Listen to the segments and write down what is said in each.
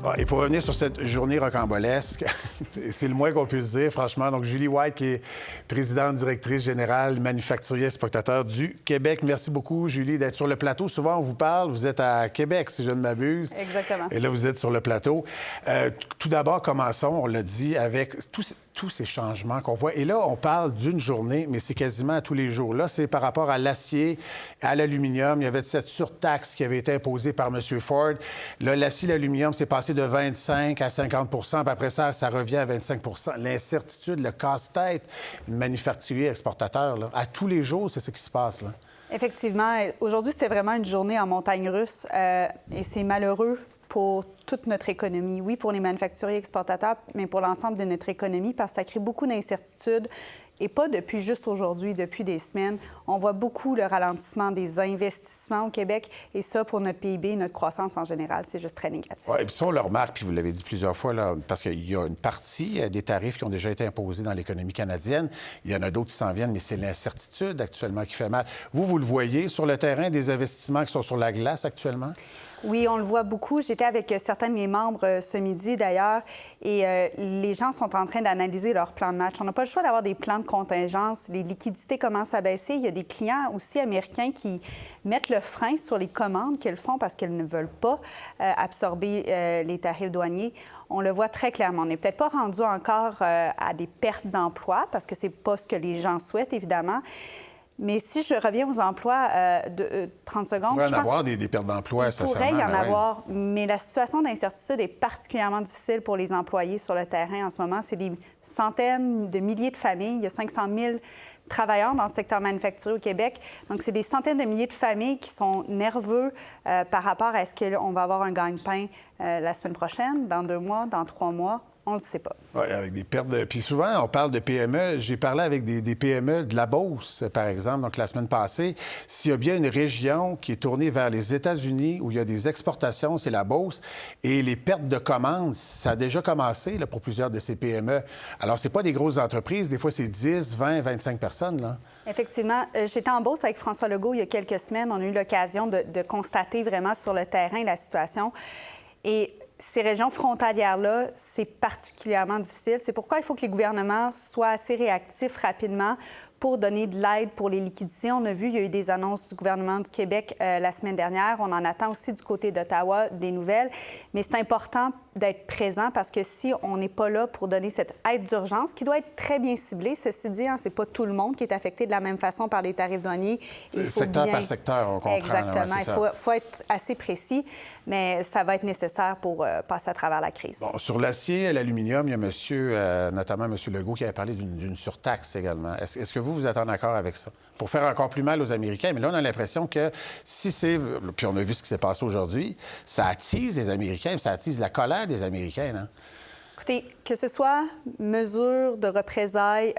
Bon, et pour revenir sur cette journée rocambolesque, c'est le moins qu'on puisse dire, franchement. Donc, Julie White, qui est présidente directrice générale manufacturier exportateur du Québec. Merci beaucoup, Julie, d'être sur le plateau. Souvent, on vous parle, vous êtes à Québec, si je ne m'abuse. Exactement. Et là, vous êtes sur le plateau. Tout d'abord, commençons, on l'a dit, avec tous ces changements qu'on voit. Et là, on parle d'une journée, mais c'est quasiment à tous les jours. Là, c'est par rapport à l'acier, à l'aluminium. Il y avait cette surtaxe qui avait été imposée par M. Ford. Là, l'acier et l'aluminium, c'est passé de 25 à 50 puis après ça revient à 25 L'incertitude, le casse-tête manufacturier exportateur, là, à tous les jours, c'est ce qui se passe, là. Effectivement. Aujourd'hui, c'était vraiment une journée en montagne russe et c'est malheureux pour toute notre économie. Oui, pour les manufacturiers exportateurs, mais pour l'ensemble de notre économie, parce que ça crée beaucoup d'incertitudes. Et pas depuis juste aujourd'hui, depuis des semaines. On voit beaucoup le ralentissement des investissements au Québec. Et ça, pour notre PIB, notre croissance en général, c'est juste très négatif. Oui, et puis ça, on le remarque, puis vous l'avez dit plusieurs fois, là, parce qu'il y a une partie des tarifs qui ont déjà été imposés dans l'économie canadienne. Il y en a d'autres qui s'en viennent, mais c'est l'incertitude actuellement qui fait mal. Vous le voyez sur le terrain, des investissements qui sont sur la glace actuellement? Oui, on le voit beaucoup. J'étais avec certains de mes membres ce midi, d'ailleurs, et les gens sont en train d'analyser leur plan de match. On n'a pas le choix d'avoir des plans de contingence. Les liquidités commencent à baisser. Il y a des clients aussi américains qui mettent le frein sur les commandes qu'elles font parce qu'elles ne veulent pas absorber les tarifs douaniers. On le voit très clairement. On n'est peut-être pas rendu encore à des pertes d'emplois parce que c'est pas ce que les gens souhaitent, évidemment. Mais si je reviens aux emplois de 30 secondes, je pense avoir des pertes d'emploi, il pourrait y en avoir, mais la situation d'incertitude est particulièrement difficile pour les employés sur le terrain en ce moment. C'est des centaines de milliers de familles. Il y a 500 000 travailleurs dans le secteur manufacturier au Québec. Donc, c'est des centaines de milliers de familles qui sont nerveux par rapport à est-ce qu'on va avoir un gagne-pain la semaine prochaine, dans 2 mois, dans 3 mois. On ne le sait pas. Oui, avec des pertes de... Puis souvent, on parle de PME. J'ai parlé avec des PME de la Beauce, par exemple, donc la semaine passée. S'il y a bien une région qui est tournée vers les États-Unis où il y a des exportations, c'est la Beauce. Et les pertes de commandes, ça a déjà commencé là, pour plusieurs de ces PME. Alors, c'est pas des grosses entreprises. Des fois, c'est 10, 20, 25 personnes, là. Effectivement. J'étais en Beauce avec François Legault il y a quelques semaines. On a eu l'occasion de constater vraiment sur le terrain la situation. Et ces régions frontalières-là, c'est particulièrement difficile. C'est pourquoi il faut que les gouvernements soient assez réactifs rapidement pour donner de l'aide pour les liquidités. On a vu, il y a eu des annonces du gouvernement du Québec la semaine dernière. On en attend aussi du côté d'Ottawa des nouvelles. Mais c'est important d'être présent parce que si on n'est pas là pour donner cette aide d'urgence, qui doit être très bien ciblée, ceci dit, c'est pas tout le monde qui est affecté de la même façon par les tarifs douaniers. Secteur par secteur, on comprend. Exactement. Ouais, il faut être assez précis, mais ça va être nécessaire pour passer à travers la crise. Bon, sur l'acier et l'aluminium, il y a notamment M. Legault qui avait parlé d'une surtaxe également. Est-ce que vous êtes en accord avec ça? Pour faire encore plus mal aux Américains. Mais là, on a l'impression que si c'est... Puis on a vu ce qui s'est passé aujourd'hui, ça attise les Américains, ça attise la colère des Américains, hein? Écoutez, que ce soit mesures de représailles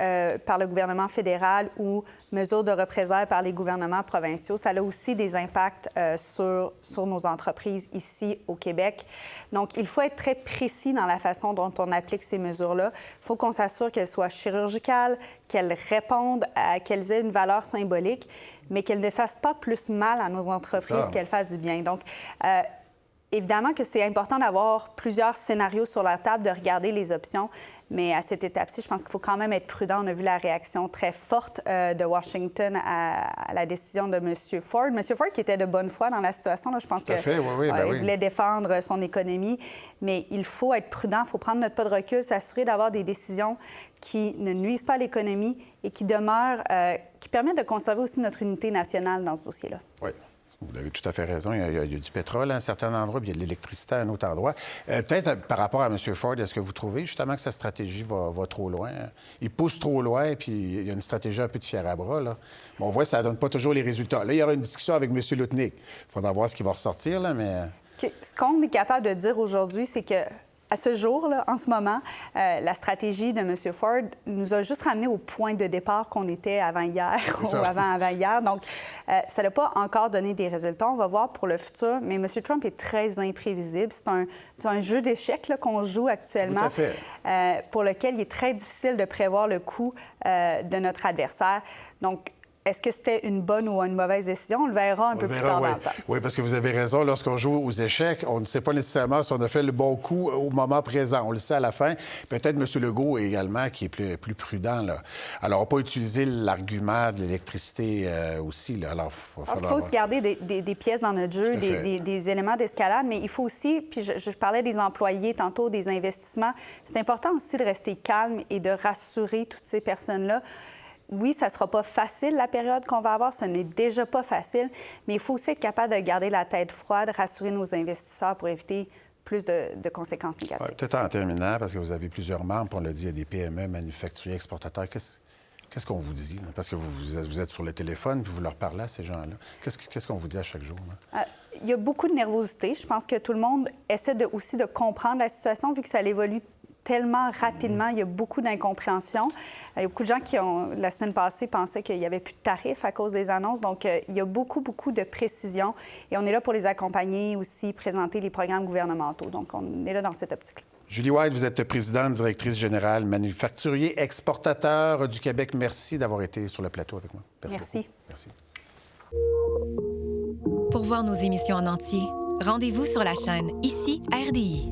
par le gouvernement fédéral ou mesures de représailles par les gouvernements provinciaux, ça a aussi des impacts sur nos entreprises ici au Québec. Donc, il faut être très précis dans la façon dont on applique ces mesures-là. Il faut qu'on s'assure qu'elles soient chirurgicales, qu'elles répondent, qu'elles aient une valeur symbolique, mais qu'elles ne fassent pas plus mal à nos entreprises qu'elles fassent du bien. Donc, évidemment que c'est important d'avoir plusieurs scénarios sur la table, de regarder les options, mais à cette étape-ci, je pense qu'il faut quand même être prudent. On a vu la réaction très forte de Washington à la décision de M. Ford. M. Ford qui était de bonne foi dans la situation, là, je pense qu'il voulait défendre son économie, mais il faut être prudent, il faut prendre notre pas de recul, s'assurer d'avoir des décisions qui ne nuisent pas à l'économie et qui demeurent, qui permettent de conserver aussi notre unité nationale dans ce dossier-là. Oui. Vous avez tout à fait raison. Il y a du pétrole à un certain endroit, puis il y a de l'électricité à un autre endroit. Peut-être par rapport à M. Ford, est-ce que vous trouvez justement que sa stratégie va trop loin? Il pousse trop loin, puis il y a une stratégie un peu de fier à bras, là. Bon, on voit que ça ne donne pas toujours les résultats. Là, il y aura une discussion avec M. Lutnick. Il faudra voir ce qui va ressortir, là, mais... Ce qu'on est capable de dire aujourd'hui, c'est que à ce jour, là, en ce moment, la stratégie de M. Ford nous a juste ramené au point de départ qu'on était avant hier ou avant-hier. Donc, ça n'a pas encore donné des résultats. On va voir pour le futur. Mais M. Trump est très imprévisible. C'est un jeu d'échecs qu'on joue actuellement, pour lequel il est très difficile de prévoir le coup de notre adversaire. Donc, est-ce que c'était une bonne ou une mauvaise décision? On le verra un peu plus tard dans le temps. Oui, parce que vous avez raison. Lorsqu'on joue aux échecs, on ne sait pas nécessairement si on a fait le bon coup au moment présent. On le sait à la fin. Peut-être M. Legault également, qui est plus prudent, là. Alors, on n'a pas utilisé l'argument de l'électricité aussi, là. Alors, parce qu'il faut se garder des pièces dans notre jeu, des éléments d'escalade, mais il faut aussi, puis je parlais des employés tantôt, des investissements, c'est important aussi de rester calme et de rassurer toutes ces personnes-là. Oui, ça ne sera pas facile, la période qu'on va avoir. Ce n'est déjà pas facile, mais il faut aussi être capable de garder la tête froide, rassurer nos investisseurs pour éviter plus de conséquences négatives. Peut-être en terminant, parce que vous avez plusieurs membres, on l'a dit, il y a des PME, manufacturiers, exportateurs. Qu'est-ce qu'on vous dit? Là? Parce que vous êtes sur le téléphone puis vous leur parlez à ces gens-là. Qu'est-ce qu'on vous dit à chaque jour? Il y a beaucoup de nervosité. Je pense que tout le monde essaie aussi de comprendre la situation, vu que ça évolue tellement rapidement. Il y a beaucoup d'incompréhension. Il y a beaucoup de gens qui, la semaine passée, pensaient qu'il n'y avait plus de tarifs à cause des annonces. Donc, il y a beaucoup de précisions. Et on est là pour les accompagner aussi, présenter les programmes gouvernementaux. Donc, on est là dans cette optique-là. Julie White, vous êtes présidente, directrice générale, manufacturier, exportateur du Québec. Merci d'avoir été sur le plateau avec moi. Merci. Merci. Pour voir nos émissions en entier, rendez-vous sur la chaîne Ici RDI.